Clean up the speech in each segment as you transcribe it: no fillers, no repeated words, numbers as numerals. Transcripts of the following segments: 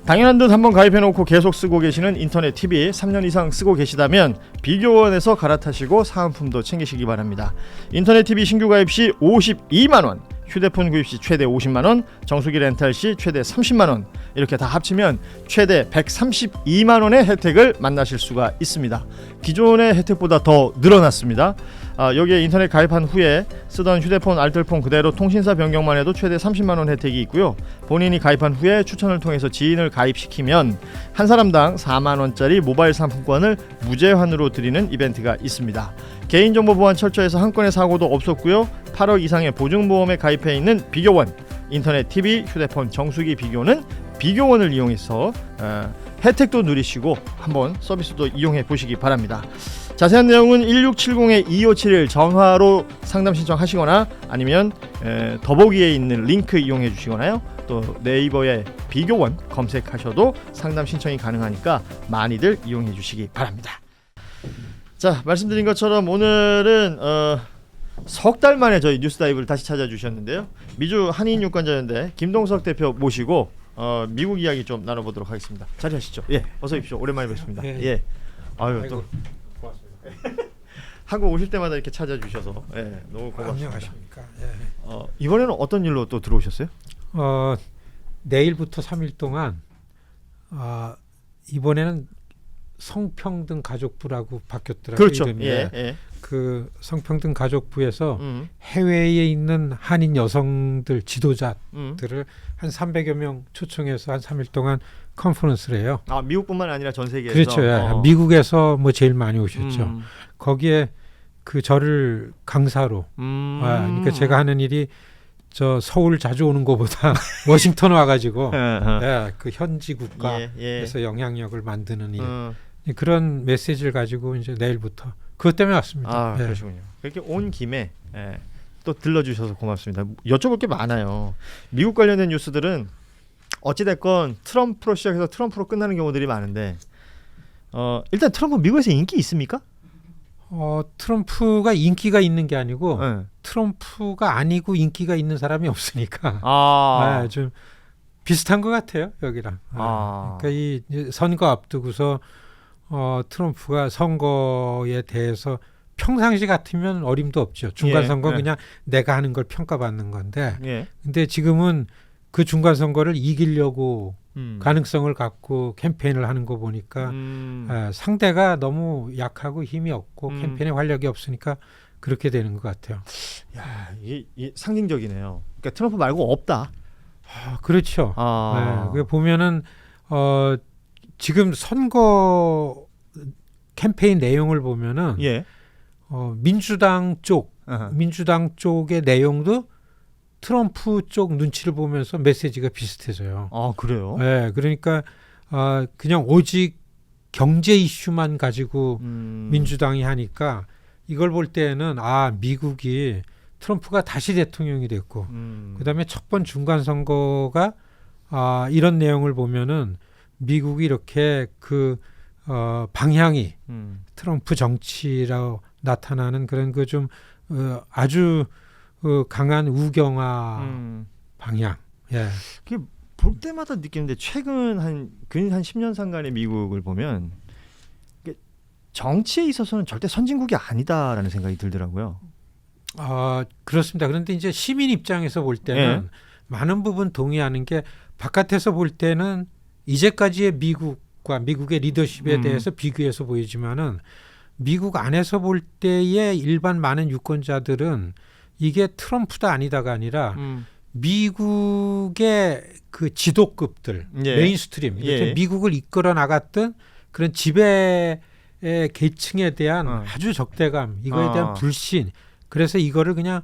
당연한 듯 한번 가입해놓고 계속 쓰고 계시는 인터넷 TV 3년 이상 쓰고 계시다면 비교원에서 갈아타시고 사은품도 챙기시기 바랍니다. 인터넷 TV 신규 가입 시 52만원, 휴대폰 구입 시 최대 50만원, 정수기 렌탈 시 최대 30만원, 이렇게 다 합치면 최대 132만원의 혜택을 만나실 수가 있습니다. 기존의 혜택보다 더 늘어났습니다. 여기에 인터넷 가입한 후에 쓰던 휴대폰 알뜰폰 그대로 통신사 변경만 해도 최대 30만원 혜택이 있고요. 본인이 가입한 후에 추천을 통해서 지인을 가입시키면 한 사람당 4만원짜리 모바일 상품권을 무제한으로 드리는 이벤트가 있습니다. 개인정보 보안 철저해서 한 건의 사고도 없었고요. 8억 이상의 보증보험에 가입해 있는 비교원, 인터넷 TV, 휴대폰 정수기 비교는 비교원을 이용해서 혜택도 누리시고 한번 서비스도 이용해 보시기 바랍니다. 자세한 내용은 1670-2571 전화로 상담 신청하시거나 아니면 더보기에 있는 링크 이용해 주시거나요. 또 네이버에 비교원 검색하셔도 상담 신청이 가능하니까 많이들 이용해 주시기 바랍니다. 자, 말씀드린 것처럼 오늘은 석 달 만에 저희 뉴스다이브를 다시 찾아주셨는데요. 미주 한인 유권자연대 김동석 대표 모시고 미국 이야기 좀 나눠보도록 하겠습니다. 자리하시죠. 예, 어서 오십시오. 오랜만에 뵙습니다. 예. 아유, 또 고맙습니다. 한국 오실 때마다 이렇게 찾아주셔서 너무 고맙습니다. 안녕하십니까. 예. 이번에는 어떤 일로 또 들어오셨어요? 내일부터 3일 동안 이번에는 성평등 가족부라고 바뀌었더라고요. 그렇죠. 이름이. 예. 그 성평등 가족부에서 해외에 있는 한인 여성들 지도자들을 한 300여 명 초청해서 한 3일 동안 컨퍼런스를 해요. 미국뿐만 아니라 전 세계에서. 그렇죠. 예. 미국에서 뭐 제일 많이 오셨죠. 거기에 그 저를 강사로. 그러니까 제가 하는 일이 저 서울 자주 오는 것보다 워싱턴 와가지고 그 현지 국가에서 영향력을 만드는 일. 그런 메시지를 가지고 이제 내일부터 그것 때문에 왔습니다. 그러시군요. 그렇게 온 김에 또 들러주셔서 고맙습니다. 여쭤볼 게 많아요. 미국 관련된 뉴스들은 어찌됐건 트럼프로 시작해서 트럼프로 끝나는 경우들이 많은데 일단 트럼프 미국에서 인기 있습니까? 트럼프가 인기가 있는 게 아니고 트럼프가 아니고 인기가 있는 사람이 없으니까 좀 비슷한 것 같아요. 여기랑. 그러니까 이 선거 앞두고서 트럼프가 선거에 대해서 평상시 같으면 어림도 없죠. 중간선거 그냥 내가 하는 걸 평가받는 건데 근데 지금은 그 중간선거를 이기려고 가능성을 갖고 캠페인을 하는 거 보니까 상대가 너무 약하고 힘이 없고 캠페인에 활력이 없으니까 그렇게 되는 것 같아요. 야, 이게 상징적이네요. 그러니까 트럼프 말고 없다. 그렇죠. 그 보면은 지금 선거 캠페인 내용을 보면은 민주당 쪽의 내용도 트럼프 쪽 눈치를 보면서 메시지가 비슷해져요. 그래요? 네, 그러니까 그냥 오직 경제 이슈만 가지고 민주당이 하니까 이걸 볼 때는 미국이 트럼프가 다시 대통령이 됐고 그다음에 첫 번 중간 선거가 이런 내용을 보면은 미국이 이렇게 그 방향이 트럼프 정치라고 나타나는 그런 그 좀 아주 강한 우경화 방향. 그게 볼 때마다 느끼는데 최근 근 10년 상간의 미국을 보면 정치에 있어서는 절대 선진국이 아니다라는 생각이 들더라고요. 그렇습니다. 그런데 이제 시민 입장에서 볼 때는 많은 부분 동의하는 게 바깥에서 볼 때는 이제까지의 미국과 미국의 리더십에 대해서 비교해서 보이지만은 미국 안에서 볼 때의 일반 많은 유권자들은 이게 트럼프다 아니다가 아니라 미국의 그 지도급들 메인스트림 이렇게 미국을 이끌어 나갔던 그런 지배 계층에 대한 아주 적대감 이거에 대한 불신 그래서 이거를 그냥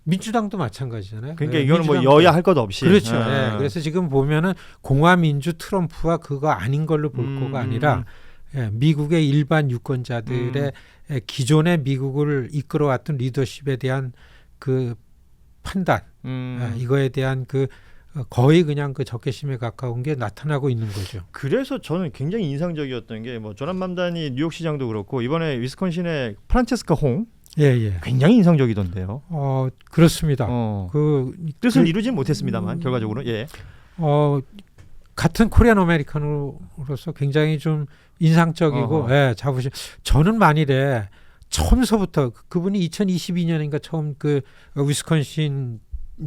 민주당도 마찬가지잖아요. 그러니까 이거는 뭐 여야 할 것 없이 그렇죠. 그래서 지금 보면은 공화민주 트럼프가 그거 아닌 걸로 볼 거가 아니라 미국의 일반 유권자들의 기존의 미국을 이끌어왔던 리더십에 대한 그 판단 이거에 대한 그 거의 그냥 그 적개심에 가까운 게 나타나고 있는 거죠. 그래서 저는 굉장히 인상적이었던 게 뭐 조난 맘단이 뉴욕시장도 그렇고 이번에 위스콘신의 프란체스카 홍 굉장히 인상적이던데요. 그렇습니다. 그 뜻을 이루진 못했습니다만 결과적으로 같은 코리안 아메리칸으로서 굉장히 좀 인상적이고 자부심. 저는 만일에 처음서부터 그분이 2022년인가 처음 그 위스콘신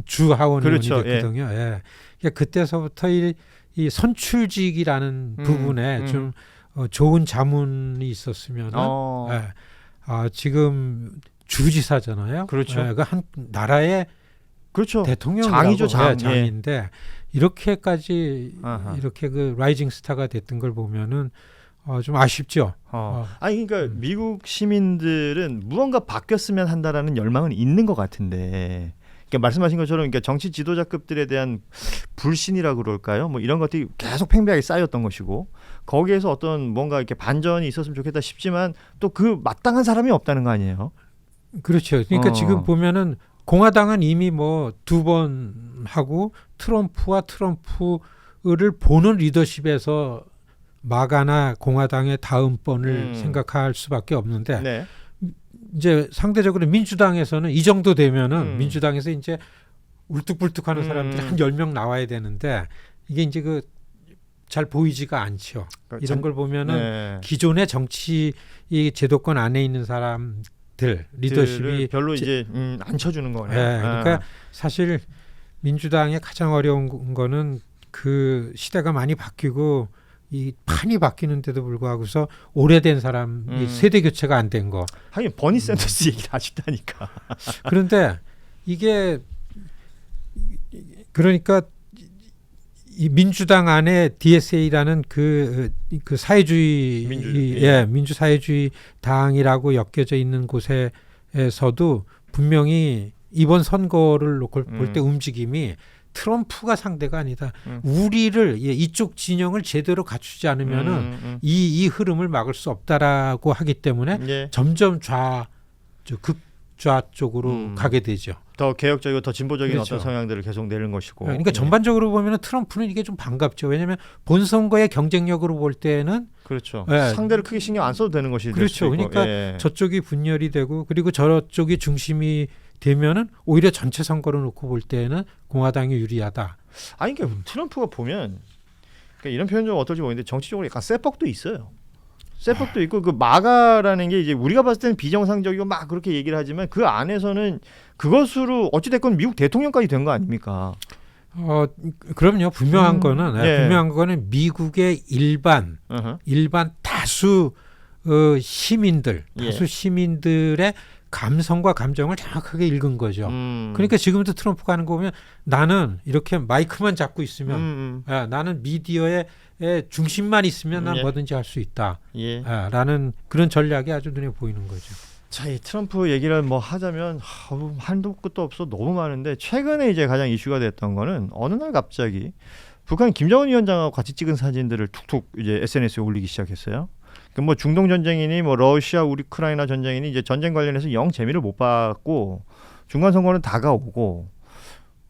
주 하원 의원이 됐거든요. 그러니까 그때서부터 이 선출직이라는 부분에 좀 좋은 자문이 있었으면 지금 주지사잖아요. 그렇죠. 그 한 나라의 그렇죠. 대통령이죠. 장인데 이렇게까지 이렇게 그 라이징 스타가 됐던 걸 보면은 좀 아쉽죠. 아니 그러니까 미국 시민들은 무언가 바뀌었으면 한다라는 열망은 있는 것 같은데, 그러니까 말씀하신 것처럼 그러니까 정치 지도자급들에 대한 불신이라 그럴까요? 뭐 이런 것들이 계속 팽배하게 쌓였던 것이고, 거기에서 어떤 뭔가 이렇게 반전이 있었으면 좋겠다 싶지만 또 그 마땅한 사람이 없다는 거 아니에요? 그렇죠. 그러니까 지금 보면은 공화당은 이미 뭐 2번 하고 트럼프와 트럼프를 보는 리더십에서 마가나 공화당의 다음번을 생각할 수밖에 없는데 이제 상대적으로 민주당에서는 이 정도 되면은 민주당에서 이제 울뚝불뚝하는 사람들이 한 10명 나와야 되는데 이게 이제 그 잘 보이지가 않죠. 그러니까 이런 걸 보면은 기존의 정치 이 제도권 안에 있는 사람들 리더십이 별로 이제 안 쳐주는 거네요. 그러니까 사실 민주당의 가장 어려운 거는 그 시대가 많이 바뀌고 이 판이 바뀌는데도 불구하고서 오래된 사람이 세대 교체가 안 된 거. 하긴 버니 샌더스 얘기를 하셨다니까. 그런데 이게 그러니까 이 민주당 안에 DSA라는 그 사회주의 민주사회주의 당이라고 엮여져 있는 곳에서도 분명히 이번 선거를 놓고 볼 때 움직임이 트럼프가 상대가 아니다. 우리를 이쪽 진영을 제대로 갖추지 않으면은 이 흐름을 막을 수 없다라고 하기 때문에 점점 극좌 쪽으로 가게 되죠. 더 개혁적이고 더 진보적인 그렇죠. 어떤 성향들을 계속 내는 것이고. 그러니까 전반적으로 보면은 트럼프는 이게 좀 반갑죠. 왜냐하면 본 선거의 경쟁력으로 볼 때는 그렇죠. 상대를 크게 신경 안 써도 되는 것이 그렇죠. 그러니까 저쪽이 분열이 되고 그리고 저쪽이 중심이 되면은 오히려 전체 선거를 놓고 볼 때는 공화당이 유리하다. 아니 그러니까 트럼프가 보면 그러니까 이런 표현 좀 어떨지 모르겠는데 정치적으로 약간 쇠뻑도 있어요. 쇠뻑도 있고 그 마가라는 게 이제 우리가 봤을 때는 비정상적이고 막 그렇게 얘기를 하지만 그 안에서는 그것으로 어찌 됐건 미국 대통령까지 된 거 아닙니까? 그럼요. 분명한 거는 미국의 일반 다수 시민들의 감성과 감정을 정확하게 읽은 거죠. 그러니까 지금부터 트럼프가 하는 거 보면 나는 이렇게 마이크만 잡고 있으면 나는 미디어의 중심만 있으면 난 뭐든지 할 수 있다. 라는 그런 전략이 아주 눈에 보이는 거죠. 자, 이 트럼프 얘기를 뭐 하자면 한도 끝도 없어 너무 많은데 최근에 이제 가장 이슈가 됐던 거는 어느 날 갑자기 북한 김정은 위원장하고 같이 찍은 사진들을 툭툭 이제 SNS에 올리기 시작했어요. 뭐 중동 전쟁이니 뭐 러시아 우크라이나 전쟁이니 이제 전쟁 관련해서 영 재미를 못 봤고 중간 선거는 다가오고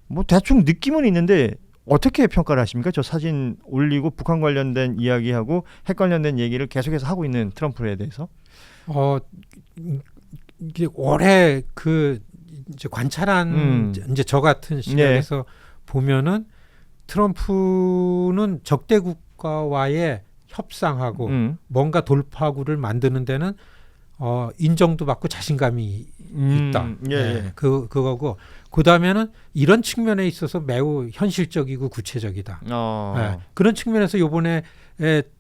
뭐 대충 느낌은 있는데 어떻게 평가를 하십니까? 저 사진 올리고 북한 관련된 이야기하고 핵 관련된 얘기를 계속해서 하고 있는 트럼프에 대해서. 이게 올해 그 이제 관찰한 이제 저 같은 시각에서 보면은 트럼프는 적대 국가와의 협상하고 뭔가 돌파구를 만드는 데는 인정도 받고 자신감이 있다. 그거고 그다음에는 이런 측면에 있어서 매우 현실적이고 구체적이다. 그런 측면에서 이번에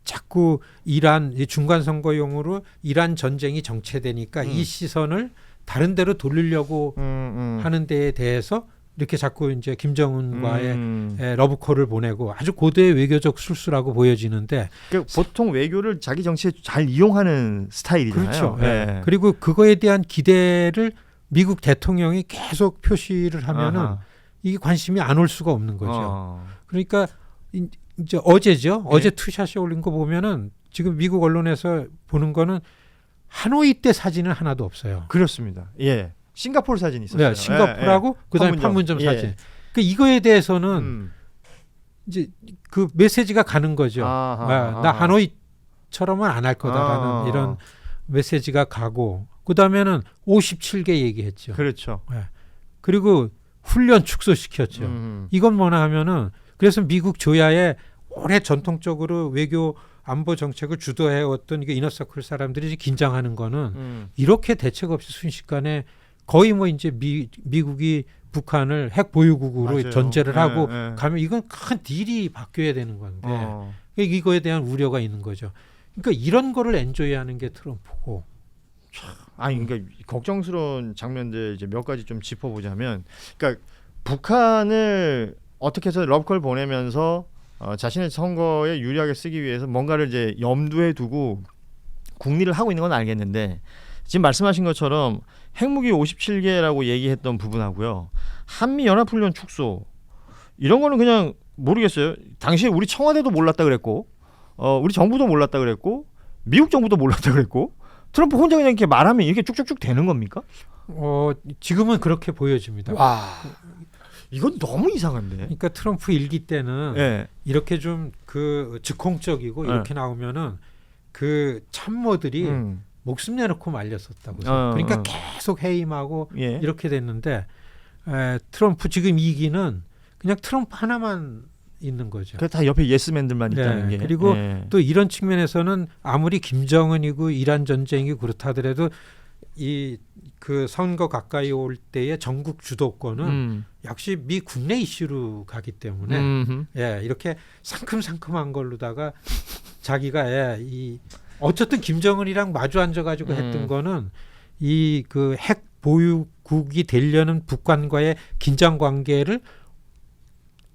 자꾸 이란 중간 선거용으로 이란 전쟁이 정체되니까 이 시선을 다른 데로 돌리려고 하는 데에 대해서 이렇게 자꾸 이제 김정은과의 러브콜을 보내고 아주 고도의 외교적 술수라고 보여지는데 그러니까 보통 외교를 자기 정치에 잘 이용하는 스타일이잖아요. 그렇죠. 그리고 그거에 대한 기대를 미국 대통령이 계속 표시를 하면은 이게 관심이 안 올 수가 없는 거죠. 그러니까 이제 어제죠. 어제 투샷이 올린 거 보면은 지금 미국 언론에서 보는 거는 하노이 때 사진은 하나도 없어요. 그렇습니다. 싱가포르 사진이 있었어요. 싱가포르하고 그다음에 판문점 사진. 그 이거에 대해서는 이제 그 메시지가 가는 거죠. 나 하노이처럼은 안 할 거다라는 이런 메시지가 가고 그다음에는 57개 얘기했죠. 그렇죠. 그리고 훈련 축소시켰죠. 이건 뭐나 하면은 그래서 미국 조야에 오래 전통적으로 외교 안보 정책을 주도해왔던 이게 이너서클 사람들이 긴장하는 거는 이렇게 대책 없이 순식간에 거의 뭐 이제 미국이 북한을 핵 보유국으로 맞아요. 전제를 하고 네. 가면 이건 큰 딜이 바뀌어야 되는 건데 이거에 대한 우려가 있는 거죠. 그러니까 이런 거를 엔조이하는 게 트럼프고. 아니 그러니까 걱정스러운 장면들 이제 몇 가지 좀 짚어보자면, 그러니까 북한을 어떻게 해서 러브콜 보내면서 자신의 선거에 유리하게 쓰기 위해서 뭔가를 이제 염두에 두고 국리를 하고 있는 건 알겠는데, 지금 말씀하신 것처럼 핵무기 57개라고 얘기했던 부분하고요, 한미 연합훈련 축소 이런 거는 그냥 모르겠어요. 당시에 우리 청와대도 몰랐다 그랬고, 우리 정부도 몰랐다 그랬고, 미국 정부도 몰랐다 그랬고, 트럼프 혼자 그냥 이렇게 말하면 이렇게 쭉쭉쭉 되는 겁니까? 지금은 그렇게 보여집니다. 와, 이건 너무 이상한데. 그러니까 트럼프 일기 때는 네. 이렇게 좀 그 즉흥적이고 이렇게 나오면은 그 참모들이 목숨 내놓고 말렸었다고. 그러니까 계속 해임하고 이렇게 됐는데 트럼프 지금 2기는 그냥 트럼프 하나만 있는 거죠. 그 다 옆에 예스맨들만 있다는 게. 그리고 또 이런 측면에서는 아무리 김정은이고 이란 전쟁이고 그렇다 하더라도 이 그 선거 가까이 올 때의 전국 주도권은 역시 미 국내 이슈로 가기 때문에 이렇게 상큼상큼한 걸로다가 자기가 이 어쨌든 김정은이랑 마주 앉아가지고 했던 거는 이 그 핵 보유국이 되려는 북한과의 긴장 관계를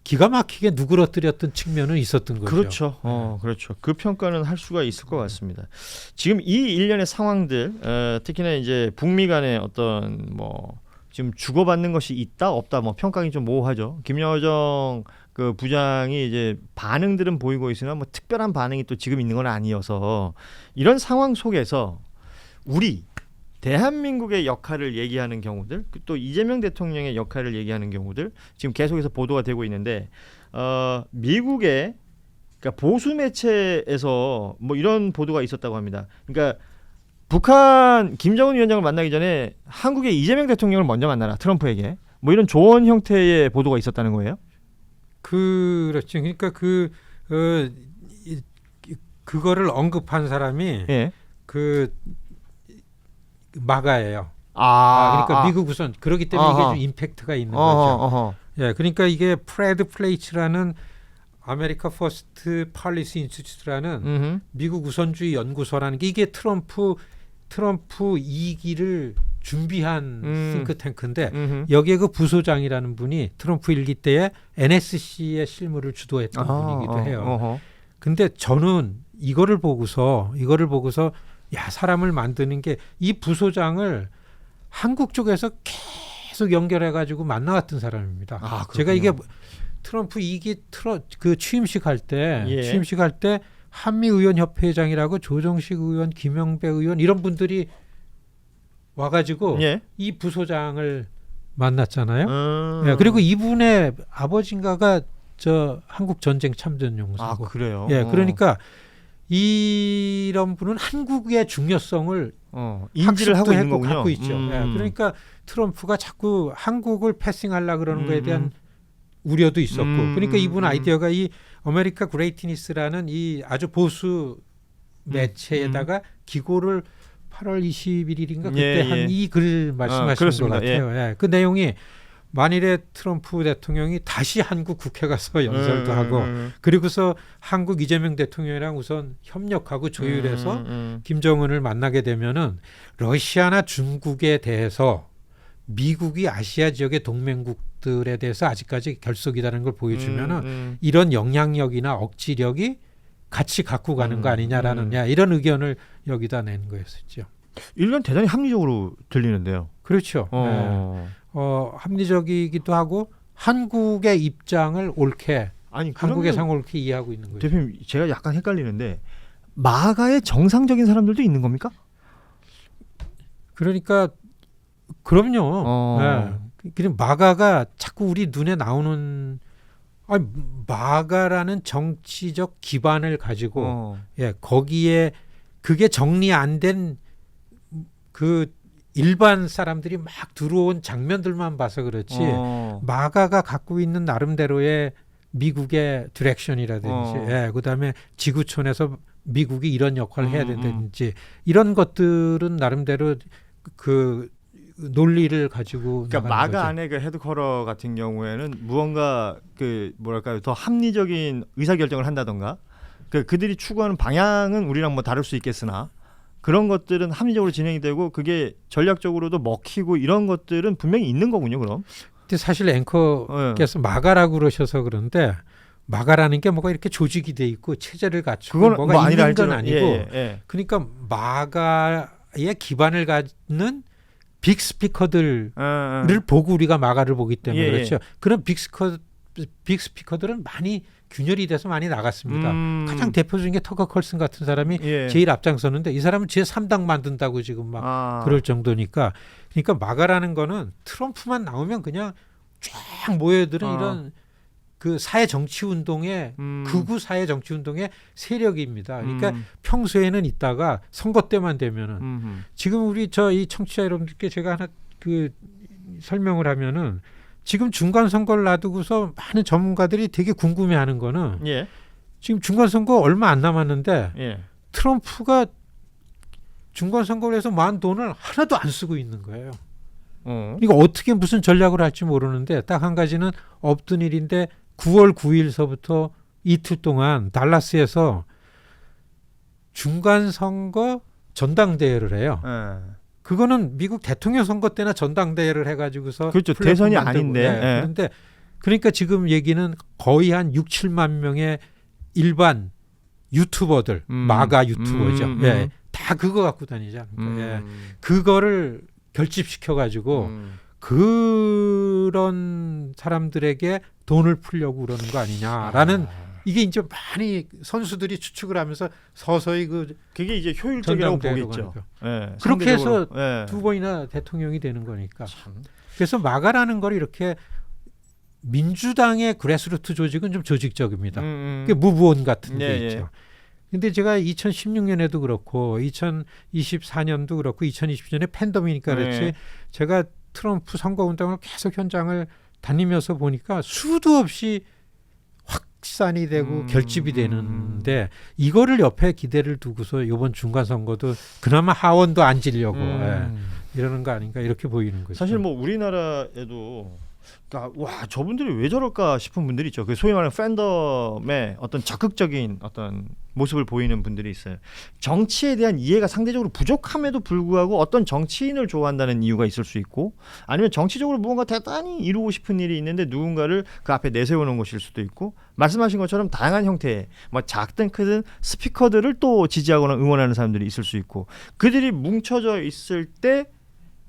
기가 막히게 누그러뜨렸던 측면은 있었던 거죠. 그렇죠. 그렇죠. 그 평가는 할 수가 있을 것 같습니다. 지금 이 일련의 상황들, 특히나 이제 북미 간의 어떤 뭐 지금 주고받는 것이 있다 없다 뭐 평가가 좀 모호하죠. 김여정 그 부장이 이제 반응들은 보이고 있으나 뭐 특별한 반응이 또 지금 있는 건 아니어서, 이런 상황 속에서 우리 대한민국의 역할을 얘기하는 경우들, 또 이재명 대통령의 역할을 얘기하는 경우들 지금 계속해서 보도가 되고 있는데, 미국의 그러니까 보수 매체에서 뭐 이런 보도가 있었다고 합니다. 그러니까 북한 김정은 위원장을 만나기 전에 한국의 이재명 대통령을 먼저 만나라, 트럼프에게, 뭐 이런 조언 형태의 보도가 있었다는 거예요. 그렇죠. 그러니까 그거를 언급한 사람이 그 마가예요. 그러니까 미국 우선 그렇기 때문에 이게 좀 임팩트가 있는 거죠. 그러니까 이게 프레드 플레이츠라는 아메리카 퍼스트 팔리시 인스티튜트라는 미국 우선주의 연구소라는 게 이게 트럼프 2기를 준비한 싱크탱크인데 여기에 그 부소장이라는 분이 트럼프 일기 때에 NSC의 실무를 주도했던 분이기도 해요. 근데 저는 이거를 보고서 야, 사람을 만드는 게 이 부소장을 한국 쪽에서 계속 연결해가지고 만나왔던 사람입니다. 제가 이게 트럼프 2기 그 취임식 할 때 한미의원협회장이라고 조정식 의원, 김영배 의원 이런 분들이 와가지고 이 부소장을 만났잖아요. 그리고 이분의 아버지인가가 저 한국 전쟁 참전용사고. 그래요? 그러니까 이런 분은 한국의 중요성을 인지를 하고 있는 거군요. 갖고 있죠. 그러니까 트럼프가 자꾸 한국을 패싱하려고 그러는 거에 대한 우려도 있었고, 그러니까 이분 아이디어가 이 아메리카 그레이티니스라는 이 아주 보수 매체에다가 기고를 8월 21일인가 그때 한 이 글 말씀하신 것 같아요. 그 내용이 만일에 트럼프 대통령이 다시 한국 국회 가서 연설도 하고 그리고서 한국 이재명 대통령이랑 우선 협력하고 조율해서 김정은을 만나게 되면은 러시아나 중국에 대해서 미국이 아시아 지역의 동맹국들에 대해서 아직까지 결속이라는 걸 보여주면은 이런 영향력이나 억지력이 같이 갖고 가는 거 아니냐라는 이런 의견을 여기다 낸 거였었죠. 이건 대단히 합리적으로 들리는데요. 그렇죠. 합리적이기도 하고 한국의 입장을 옳게, 한국의 상황을 옳게 이해하고 있는 거죠. 대표님, 제가 약간 헷갈리는데 마가의 정상적인 사람들도 있는 겁니까? 그러니까 그럼요. 그럼 마가가 자꾸 우리 눈에 나오는 마가라는 정치적 기반을 가지고 거기에 그게 정리 안 된 그 일반 사람들이 막 들어온 장면들만 봐서 그렇지 마가가 갖고 있는 나름대로의 미국의 디렉션이라든지 그다음에 지구촌에서 미국이 이런 역할을 해야 된다든지 이런 것들은 나름대로 그 논리를 가지고 그러니까 마가 안에 그 헤드쿼터 같은 경우에는 무언가 그 뭐랄까요 더 합리적인 의사결정을 한다던가 그들이 추구하는 방향은 우리랑 뭐 다를 수 있겠으나 그런 것들은 합리적으로 진행이 되고 그게 전략적으로도 먹히고 이런 것들은 분명히 있는 거군요. 그럼. 근데 사실 앵커께서 마가라고 그러셔서 그런데 마가라는 게 뭐가 이렇게 조직이 돼 있고 체제를 갖추고 그건 뭐가 뭐 있는 건 아니고 그러니까 마가의 기반을 갖는 빅 스피커들을 보고 우리가 마가를 보기 때문에 그렇죠. 그런 빅 스피커들은 많이 균열이 돼서 많이 나갔습니다. 가장 대표적인 게 터커 컬슨 같은 사람이 제일 앞장서는데 이 사람은 제3당 만든다고 지금 막 그럴 정도니까 그러니까 마가라는 거는 트럼프만 나오면 그냥 쫙 모여드는 이런 그 사회 정치 운동의 극우 사회 정치 운동의 세력입니다. 그러니까 평소에는 있다가 선거 때만 되면은 지금 우리 이 청취자 여러분들께 제가 하나 그 설명을 하면은 지금 중간 선거를 놔두고서 많은 전문가들이 되게 궁금해하는 거는 지금 중간 선거 얼마 안 남았는데 트럼프가 중간 선거를 해서 모은 돈을 하나도 안 쓰고 있는 거예요. 그러니까 어떻게 무슨 전략을 할지 모르는데 딱 한 가지는 없던 일인데 9월 9일서부터 이틀 동안 달라스에서 중간 선거 전당대회를 해요. 그거는 미국 대통령 선거 때나 전당대회를 해가지고서 그렇죠. 대선이 아닌데. 그런데 그러니까 지금 얘기는 거의 한 6, 7만 명의 일반 유튜버들, 마가 유튜버죠. 다 그거 갖고 다니죠. 그거를 결집시켜가지고 그런 사람들에게 돈을 풀려고 그러는 거 아니냐라는 이게 이제 많이 선수들이 추측을 하면서 서서히 그게 이제 효율적이라고 보겠죠. 그렇게 해서 두 번이나 대통령이 되는 거니까. 그래서 마가라는 걸 이렇게 민주당의 그래스루트 조직은 좀 조직적입니다. 그게 무브원 같은 게 있죠. 근데 제가 2016년에도 그렇고 2024년도 그렇고 2020년에 팬데믹이니까 그렇지 제가 트럼프 선거운동을 계속 현장을 다니면서 보니까 수도 없이 확산이 되고 결집이 되는데 이거를 옆에 기대를 두고서 이번 중간 선거도 그나마 하원도 안 지려고 이러는 거 아닌가 이렇게 보이는 거죠. 사실 뭐 우리나라에도 그러니까 와 저분들이 왜 저럴까 싶은 분들이 있죠. 그 소위 말하는 팬덤의 어떤 적극적인 어떤 모습을 보이는 분들이 있어요. 정치에 대한 이해가 상대적으로 부족함에도 불구하고 어떤 정치인을 좋아한다는 이유가 있을 수 있고 아니면 정치적으로 무언가 대단히 이루고 싶은 일이 있는데 누군가를 그 앞에 내세우는 것일 수도 있고 말씀하신 것처럼 다양한 형태의 뭐 작든 크든 스피커들을 또 지지하거나 응원하는 사람들이 있을 수 있고 그들이 뭉쳐져 있을 때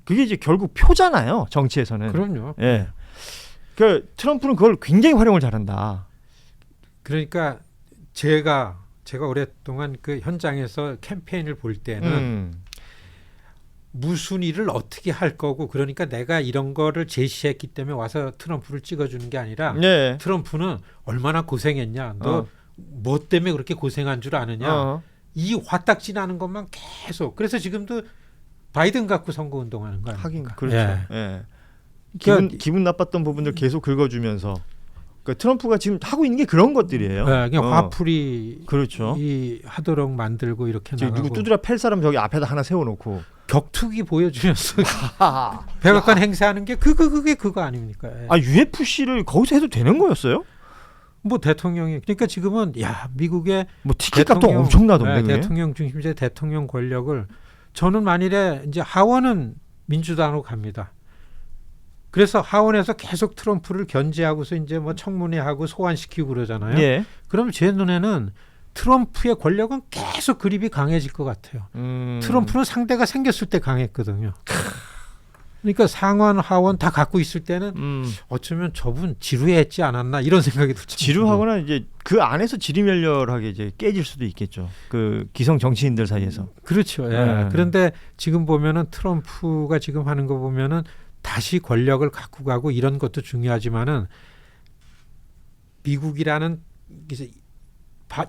그게 이제 결국 표잖아요. 정치에서는. 그럼요. 그 트럼프는 그걸 굉장히 활용을 잘한다. 그러니까 제가 오랫동안 그 현장에서 캠페인을 볼 때는 무슨 일을 어떻게 할 거고 그러니까 내가 이런 거를 제시했기 때문에 와서 트럼프를 찍어주는 게 아니라 트럼프는 얼마나 고생했냐 너 뭐 때문에 그렇게 고생한 줄 아느냐 이 화딱지 나는 것만 계속 그래서 지금도 바이든 갖고 선거운동하는 거 아닙니까? 하긴 그렇죠. 기분 나빴던 부분들 계속 긁어주면서 그러니까 트럼프가 지금 하고 있는 게 그런 것들이에요. 그냥 화풀이 그렇죠. 하도록 만들고 이렇게 나가고 누구 두드려 팰 사람 저기 앞에다 하나 세워놓고 격투기 보여주면서 백악관 행사하는 게 그게 그거 아닙니까? UFC를 거기서 해도 되는 거였어요? 뭐 대통령이 그러니까 지금은 미국의 뭐 티켓값도 엄청나던데 대통령 중심제 대통령 권력을 저는 만일에 이제 하원은 민주당으로 갑니다. 그래서 하원에서 계속 트럼프를 견제하고서 이제 뭐 청문회하고 소환시키고 그러잖아요. 그럼 제 눈에는 트럼프의 권력은 계속 그립이 강해질 것 같아요. 트럼프는 상대가 생겼을 때 강했거든요. 그러니까 상원, 하원 다 갖고 있을 때는 어쩌면 저분 지루했지 않았나 이런 생각이 들죠. 지루하거나 이제 그 안에서 지리멸렬하게 이제 깨질 수도 있겠죠. 그 기성 정치인들 사이에서. 그렇죠. 그런데 지금 보면은 트럼프가 지금 하는 거 보면은 다시 권력을 갖고 가고 이런 것도 중요하지만은 미국이라는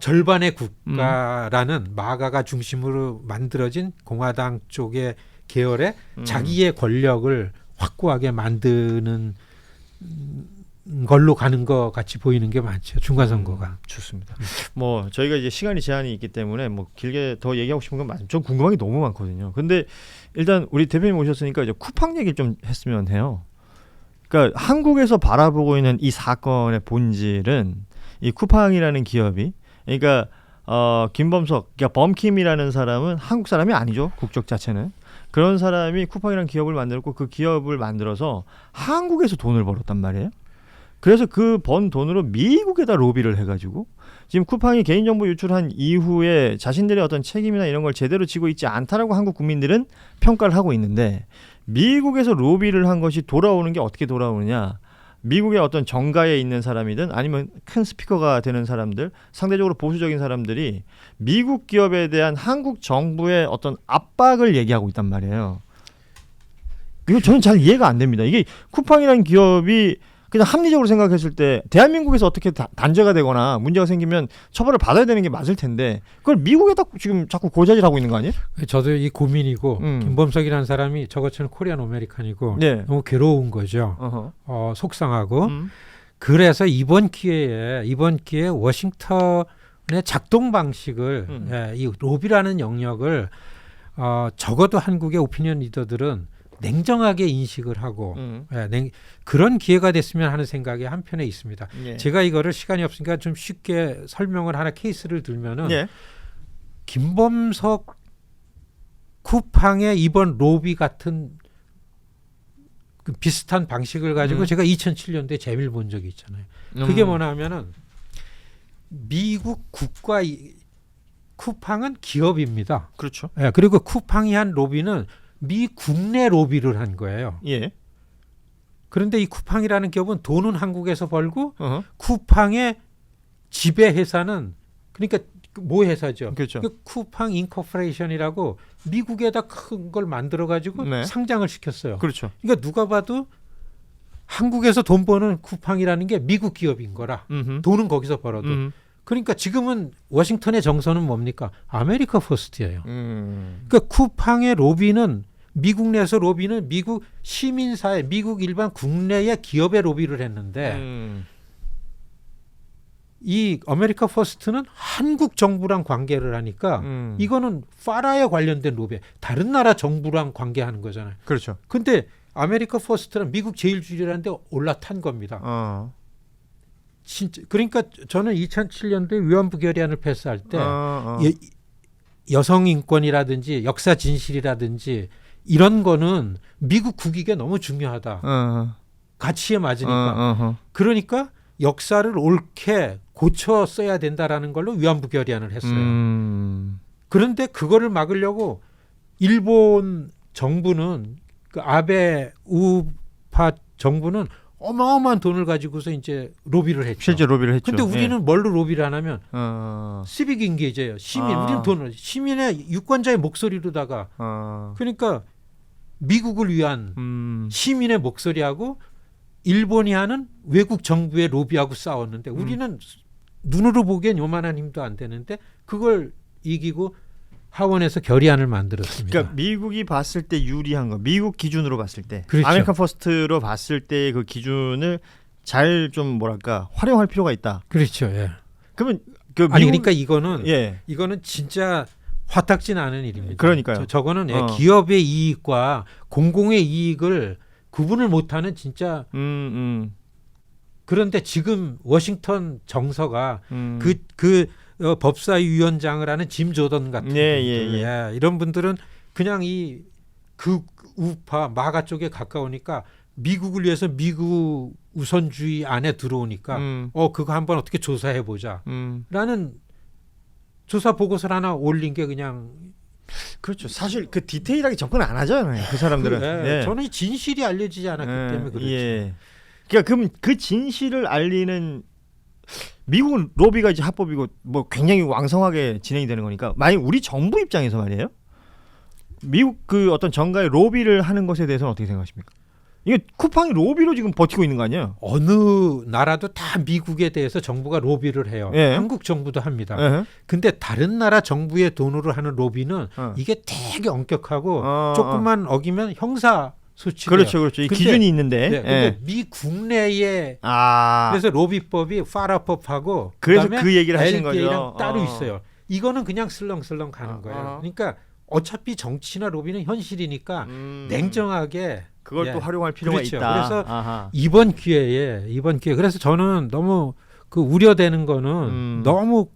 절반의 국가라는 마가가 중심으로 만들어진 공화당 쪽의 계열에 자기의 권력을 확고하게 만드는 걸로 가는 것 같이 보이는 게 많죠. 중간 선거가. 좋습니다. 뭐 저희가 이제 시간이 제한이 있기 때문에 뭐 길게 더 얘기하고 싶은 건 많죠. 좀 궁금한 게 너무 많거든요. 근데 일단 우리 대표님 오셨으니까 이제 쿠팡 얘기 좀 했으면 해요. 그러니까 한국에서 바라보고 있는 이 사건의 본질은 이 쿠팡이라는 기업이, 그러니까 김범석, 그러니까 범킴이라는 사람은 한국 사람이 아니죠. 국적 자체는. 그런 사람이 쿠팡이라는 기업을 만들었고 그 기업을 만들어서 한국에서 돈을 벌었단 말이에요. 그래서 그 번 돈으로 미국에다 로비를 해가지고 지금 쿠팡이 개인정보 유출한 이후에 자신들의 어떤 책임이나 이런 걸 제대로 지고 있지 않다라고 한국 국민들은 평가를 하고 있는데, 미국에서 로비를 한 것이 돌아오는 게 어떻게 돌아오느냐. 미국의 어떤 정가에 있는 사람이든 아니면 큰 스피커가 되는 사람들, 상대적으로 보수적인 사람들이 미국 기업에 대한 한국 정부의 어떤 압박을 얘기하고 있단 말이에요. 이거 저는 잘 이해가 안 됩니다. 이게 쿠팡이라는 기업이 그냥 합리적으로 생각했을 때 대한민국에서 어떻게 단죄가 되거나 문제가 생기면 처벌을 받아야 되는 게 맞을 텐데 그걸 미국에다 지금 자꾸 고자질하고 있는 거 아니에요? 저도 이 고민이고 김범석이라는 사람이 저것처럼 코리안 아메리칸이고 네. 너무 괴로운 거죠. 속상하고 그래서 이번 기회에 워싱턴의 작동 방식을 이 로비라는 영역을 적어도 한국의 오피니언 리더들은 냉정하게 인식을 하고 그런 기회가 됐으면 하는 생각이 한편에 있습니다. 예. 제가 이거를 시간이 없으니까 좀 쉽게 설명을 하나 케이스를 들면은 예. 김범석 쿠팡의 이번 로비 같은 그 비슷한 방식을 가지고 제가 2007년도에 재미를 본 적이 있잖아요. 그게 뭐냐 하면은 미국 국가 쿠팡은 기업입니다. 그렇죠. 예, 그리고 쿠팡이 한 로비는 미 국내 로비를 한 거예요. 예. 그런데 이 쿠팡이라는 기업은 돈은 한국에서 벌고 쿠팡의 지배 회사는 그러니까 모 회사죠. 그렇죠. 그 쿠팡 인코퍼레이션이라고 미국에다 큰 걸 만들어 가지고 네. 상장을 시켰어요. 그렇죠. 그러니까 누가 봐도 한국에서 돈 버는 쿠팡이라는 게 미국 기업인 거라. 돈은 거기서 벌어도. 그러니까 지금은 워싱턴의 정서는 뭡니까? 아메리카 퍼스트예요. 그러니까 쿠팡의 로비는 미국 내에서 로비는 미국 시민사회, 미국 일반 국내의 기업의 로비를 했는데 이 아메리카 퍼스트는 한국 정부랑 관계를 하니까 이거는 파라에 관련된 로비, 다른 나라 정부랑 관계하는 거잖아요. 그렇죠. 근데 아메리카 퍼스트는 미국 제일주의라는 데 올라탄 겁니다. 진짜 그러니까 저는 2007년도에 위안부 결의안을 패스할 때 여성 인권이라든지 역사 진실이라든지 이런 거는 미국 국익에 너무 중요하다. 가치에 맞으니까. 그러니까 역사를 옳게 고쳐 써야 된다라는 걸로 위안부 결의안을 했어요. 그런데 그거를 막으려고 일본 정부는 그 아베 우파 정부는 어마어마한 돈을 가지고서 이제 로비를 했죠. 실제 로비를 했죠. 근데 우리는 뭘로 로비를 하냐면 시빅 인게이지예요. 시민. 우리는 돈을 시민의 유권자의 목소리로다가 그러니까 미국을 위한 시민의 목소리하고 일본이 하는 외국 정부의 로비하고 싸웠는데 우리는 눈으로 보기엔 요만한 힘도 안 되는데 그걸 이기고 하원에서 결의안을 만들었습니다. 그러니까 미국이 봤을 때 유리한 거, 미국 기준으로 봤을 때, 그렇죠. 아메리칸 퍼스트로 봤을 때 그 기준을 잘 좀 뭐랄까 활용할 필요가 있다. 그렇죠. 예. 그러면 그 미국... 아니 그러니까 이거는 진짜 화딱지 나는 일입니다. 그러니까요. 저거는 기업의 이익과 공공의 이익을 구분을 못하는 진짜. 그런데 지금 워싱턴 정서가 법사위 위원장을 하는 짐 조던 같은 분들, 이런 분들은 그냥 이 극우파 마가 쪽에 가까우니까 미국을 위해서 미국 우선주의 안에 들어오니까 그거 한번 어떻게 조사해 보자 라는 조사 보고서를 하나 올린 게 그냥 그렇죠. 사실 그 디테일하게 접근 안 하잖아요. 그 사람들은. 저는 진실이 알려지지 않았기 때문에 그렇죠. 그러니까 그럼 그 진실을 알리는 미국은 로비가 이제 합법이고 뭐 굉장히 왕성하게 진행이 되는 거니까 만약 우리 정부 입장에서 말이에요. 미국 그 어떤 정가의 로비를 하는 것에 대해서는 어떻게 생각하십니까? 이게 쿠팡이 로비로 지금 버티고 있는 거 아니에요? 어느 나라도 다 미국에 대해서 정부가 로비를 해요. 한국 정부도 합니다. 근데 다른 나라 정부의 돈으로 하는 로비는 이게 되게 엄격하고 조금만 어기면 형사 소치돼요. 그렇죠. 이 기준이 있는데. 네, 근데 미 국내에 그래서 로비법이 파라법하고 그래서 그 얘기를 하신 LPA랑 따로 있어요. 이거는 그냥 슬렁슬렁 가는 거예요. 그러니까 어차피 정치나 로비는 현실이니까 냉정하게 그걸 또 활용할 필요가 그렇죠. 있다. 그래서 이번 기회에 그래서 저는 너무 그 우려되는 거는 너무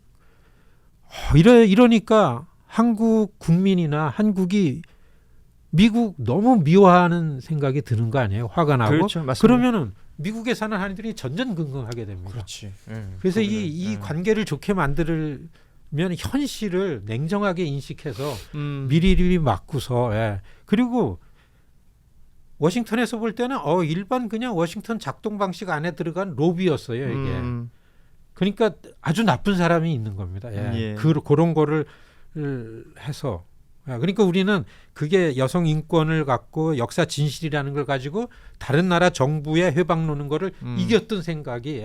이러니까 한국 국민이나 한국이 미국 너무 미워하는 생각이 드는 거 아니에요? 화가 나고. 그렇죠, 맞습니다. 그러면은 미국에 사는 한인들이 전전긍긍하게 됩니다. 그렇지. 그래서 이 관계를 좋게 만들면 현실을 냉정하게 인식해서 미리미리 막고서 그리고 워싱턴에서 볼 때는 일반 그냥 워싱턴 작동 방식 안에 들어간 로비였어요, 이게. 그러니까 아주 나쁜 사람이 있는 겁니다. 그런 거를 해서 그러니까 우리는 그게 여성 인권을 갖고 역사 진실이라는 걸 가지고 다른 나라 정부에 회방 놓는 거를 이겼던 생각이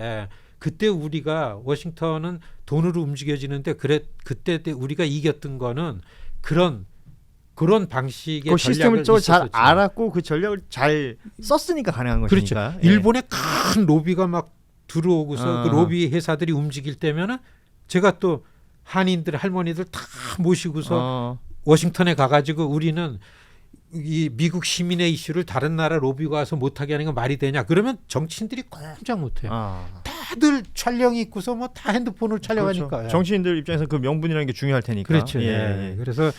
그때 우리가 워싱턴은 돈으로 움직여지는데 그때 우리가 이겼던 거는 그런 방식의 시스템을 잘 알았고 그 전략을 잘 썼으니까 가능한 것이니까. 그렇죠. 일본의 큰 로비가 막 들어오고서 그 로비 회사들이 움직일 때면은 제가 또 한인들 할머니들 다 모시고서 워싱턴에 가가지고 우리는 이 미국 시민의 이슈를 다른 나라 로비가 와서 못하게 하는 건 말이 되냐? 그러면 정치인들이 꼼짝 못해요. 다들 촬영이 있고서 뭐 다 핸드폰을 촬영하니까. 그렇죠. 정치인들 입장에서 그 명분이라는 게 중요할 테니까. 그렇죠. 그래서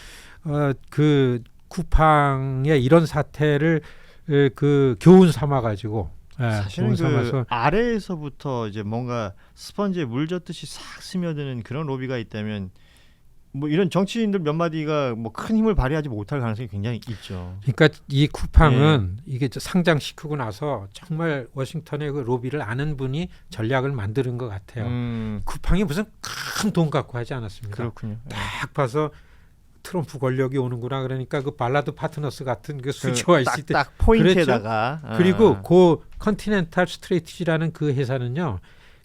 그 쿠팡의 이런 사태를 그 교훈 삼아 가지고. 사실은 그 아래에서부터 이제 뭔가 스펀지에 물 젖듯이 싹 스며드는 그런 로비가 있다면 뭐 이런 정치인들 몇 마디가 뭐 큰 힘을 발휘하지 못할 가능성이 굉장히 있죠. 그러니까 이 쿠팡은 이게 상장시키고 나서 정말 워싱턴의 그 로비를 아는 분이 전략을 만드는 것 같아요. 쿠팡이 무슨 큰 돈 갖고 하지 않았습니다. 그렇군요. 딱 봐서 트럼프 권력이 오는구나. 그러니까 그 발라드 파트너스 같은 그 수치화 있을 때 딱 포인트에다가 그리고 그 컨티넨탈 스트레이티지라는 그 회사는요.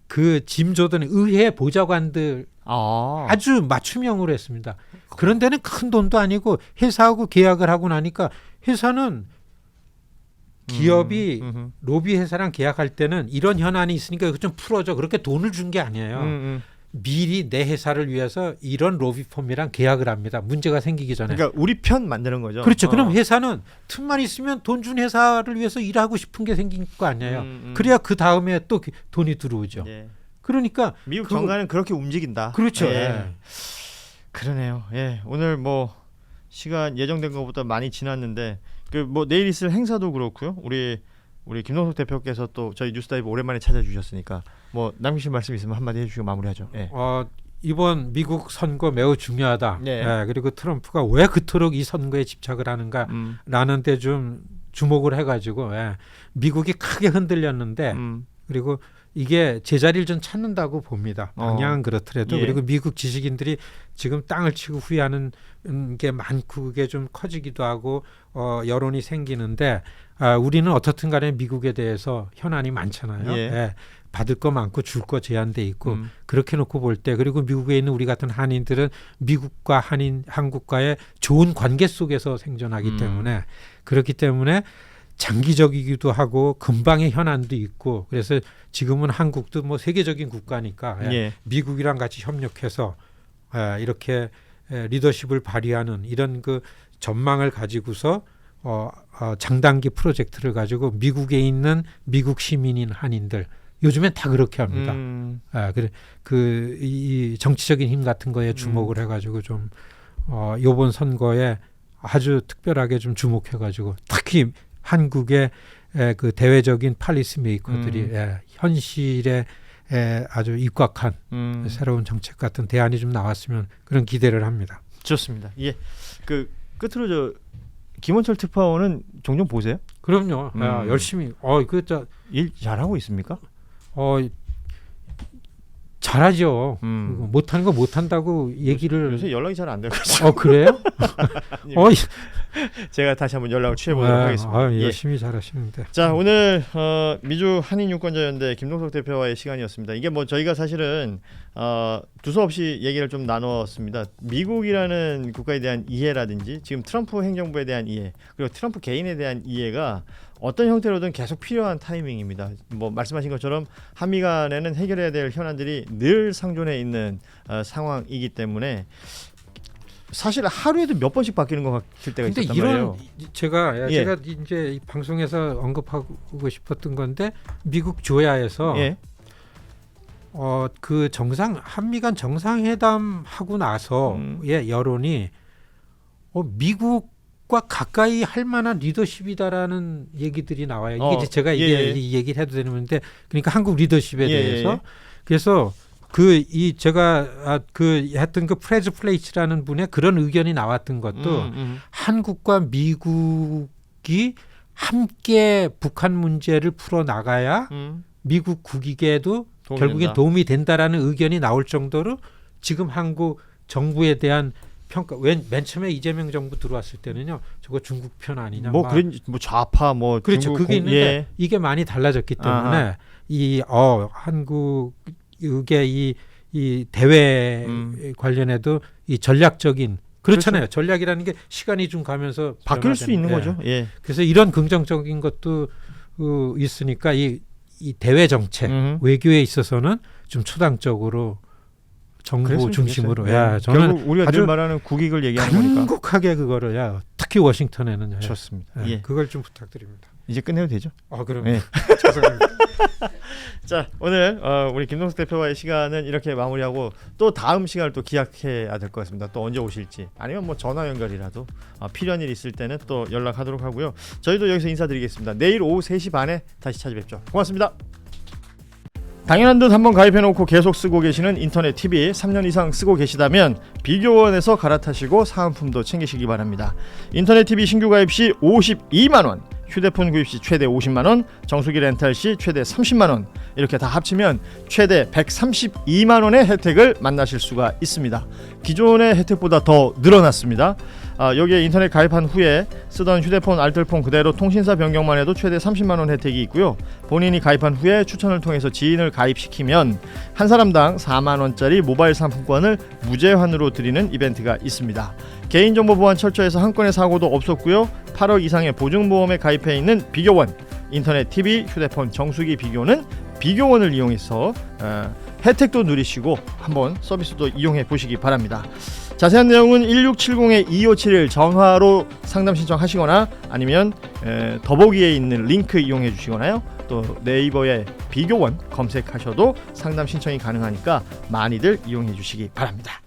그 짐 조던 의회 보좌관들 아주 맞춤형으로 했습니다. 그런 데는 큰 돈도 아니고 회사하고 계약을 하고 나니까 회사는 기업이 로비 회사랑 계약할 때는 이런 현안이 있으니까 이거 좀 풀어줘. 그렇게 돈을 준 게 아니에요. 미리 내 회사를 위해서 이런 로비펌이랑 계약을 합니다. 문제가 생기기 전에. 그러니까 우리 편 만드는 거죠. 그렇죠. 그럼 회사는 틈만 있으면 돈 준 회사를 위해서 일하고 싶은 게 생긴 거 아니에요. 그래야 그 다음에 또 돈이 들어오죠. 그러니까 미국 정가는 그렇게 움직인다. 그렇죠. 그러네요. 오늘 뭐 시간 예정된 것보다 많이 지났는데 그 뭐 내일 있을 행사도 그렇고요. 우리 김동석 대표께서 또 저희 뉴스다이브 오랜만에 찾아주셨으니까 뭐 남기신 말씀 있으면 한마디 해주시고 마무리하죠. 이번 미국 선거 매우 중요하다. 그리고 트럼프가 왜 그토록 이 선거에 집착을 하는가라는 데 좀 주목을 해가지고 미국이 크게 흔들렸는데 그리고 이게 제자리를 좀 찾는다고 봅니다. 방향은 그렇더라도 그리고 미국 지식인들이 지금 땅을 치고 후회하는 게 많고 그게 좀 커지기도 하고 여론이 생기는데 우리는 어떻든 간에 미국에 대해서 현안이 많잖아요. 받을 거 많고 줄 거 제한돼 있고 그렇게 놓고 볼 때 그리고 미국에 있는 우리 같은 한인들은 미국과 한국과의 좋은 관계 속에서 생존하기 때문에 그렇기 때문에 장기적이기도 하고 금방의 현안도 있고 그래서 지금은 한국도 뭐 세계적인 국가니까 미국이랑 같이 협력해서 이렇게 리더십을 발휘하는 이런 그 전망을 가지고서 장단기 프로젝트를 가지고 미국에 있는 미국 시민인 한인들 요즘엔 다 그렇게 합니다. 이 정치적인 힘 같은 거에 주목을 해가지고 좀 이번 선거에 아주 특별하게 좀 주목해가지고 특히 한국의 그 대외적인 팔리스 메이커들이 현실에 아주 입각한 새로운 정책 같은 대안이 좀 나왔으면 그런 기대를 합니다. 좋습니다. 그 끝으로 김원철 특파원은 종종 보세요? 그럼요. 열심히. 일 잘하고 있습니까? 잘하죠. 못하는 거 못한다고 얘기를 요새 연락이 잘 안 돼요. 그래요? 제가 다시 한번 연락을 취해보도록 하겠습니다. 열심히 잘하시는데. 자, 오늘 미주 한인유권자연대 김동석 대표와의 시간이었습니다. 이게 뭐 저희가 사실은 두서없이 얘기를 좀 나눴습니다. 미국이라는 국가에 대한 이해라든지 지금 트럼프 행정부에 대한 이해, 그리고 트럼프 개인에 대한 이해가 어떤 형태로든 계속 필요한 타이밍입니다. 뭐 말씀하신 것처럼 한미 간에는 해결해야 될 현안들이 늘 상존해 있는 상황이기 때문에 사실 하루에도 몇 번씩 바뀌는 것 같을 때가 있었단 말이에요. 제가 이제 이 방송에서 언급하고 싶었던 건데 미국 조야에서 그 한미 간 정상회담 하고 나서의 여론이 미국과 가까이 할 만한 리더십이다라는 얘기들이 나와요. 이게 제가 이 얘기를 해도 되는데, 그러니까 한국 리더십에 대해서. 그래서 제가 했던 그 프레즈 플레이츠라는 분의 그런 의견이 나왔던 것도 한국과 미국이 함께 북한 문제를 풀어 나가야 미국 국익에도 결국엔 도움이 된다라는 의견이 나올 정도로 지금 한국 정부에 대한 평가. 맨 처음에 이재명 정부 들어왔을 때는요, 저거 중국 편 아니냐, 뭐 좌파 그렇죠. 그게 있는데 이게 많이 달라졌기 때문에 한국의 이 대외 관련해도 이 전략적인 그렇잖아요. 그렇죠. 전략이라는 게 시간이 좀 가면서 바뀔 수 있는 거죠. 그래서 이런 긍정적인 것도 있으니까 이 대외 정책, 외교에 있어서는 좀 초당적으로 정부 중심으로. 저는 결국 우리가 늘 말하는 국익을 얘기하는 거니까. 간곡하게 그거를 특히 워싱턴에는 좋습니다. 그걸 좀 부탁드립니다. 이제 끝내도 되죠? 그럼. 죄송합니다. 자, 오늘 우리 김동석 대표와의 시간은 이렇게 마무리하고 또 다음 시간을 또 기약해야 될 것 같습니다. 또 언제 오실지, 아니면 뭐 전화 연결이라도 필요한 일 있을 때는 또 연락하도록 하고요. 저희도 여기서 인사드리겠습니다. 내일 오후 3시 반에 다시 찾아뵙죠. 고맙습니다. 당연한 듯 한번 가입해놓고 계속 쓰고 계시는 인터넷 TV 3년 이상 쓰고 계시다면 비교원에서 갈아타시고 사은품도 챙기시기 바랍니다. 인터넷 TV 신규 가입 시 52만원, 휴대폰 구입 시 최대 50만원, 정수기 렌탈 시 최대 30만원, 이렇게 다 합치면 최대 132만원의 혜택을 만나실 수가 있습니다. 기존의 혜택보다 더 늘어났습니다. 여기에 인터넷 가입한 후에 쓰던 휴대폰 알뜰폰 그대로 통신사 변경만 해도 최대 30만원 혜택이 있고요. 본인이 가입한 후에 추천을 통해서 지인을 가입시키면 한 사람당 4만원짜리 모바일 상품권을 무제한으로 드리는 이벤트가 있습니다. 개인정보 보안 철저해서 한 건의 사고도 없었고요. 8억 이상의 보증보험에 가입해 있는 비교원, 인터넷 TV, 휴대폰 정수기 비교는 비교원을 이용해서 혜택도 누리시고 한번 서비스도 이용해 보시기 바랍니다. 자세한 내용은 1670-2571 전화로 상담 신청하시거나 아니면 더보기에 있는 링크 이용해 주시거나요. 또 네이버에 비교원 검색하셔도 상담 신청이 가능하니까 많이들 이용해 주시기 바랍니다.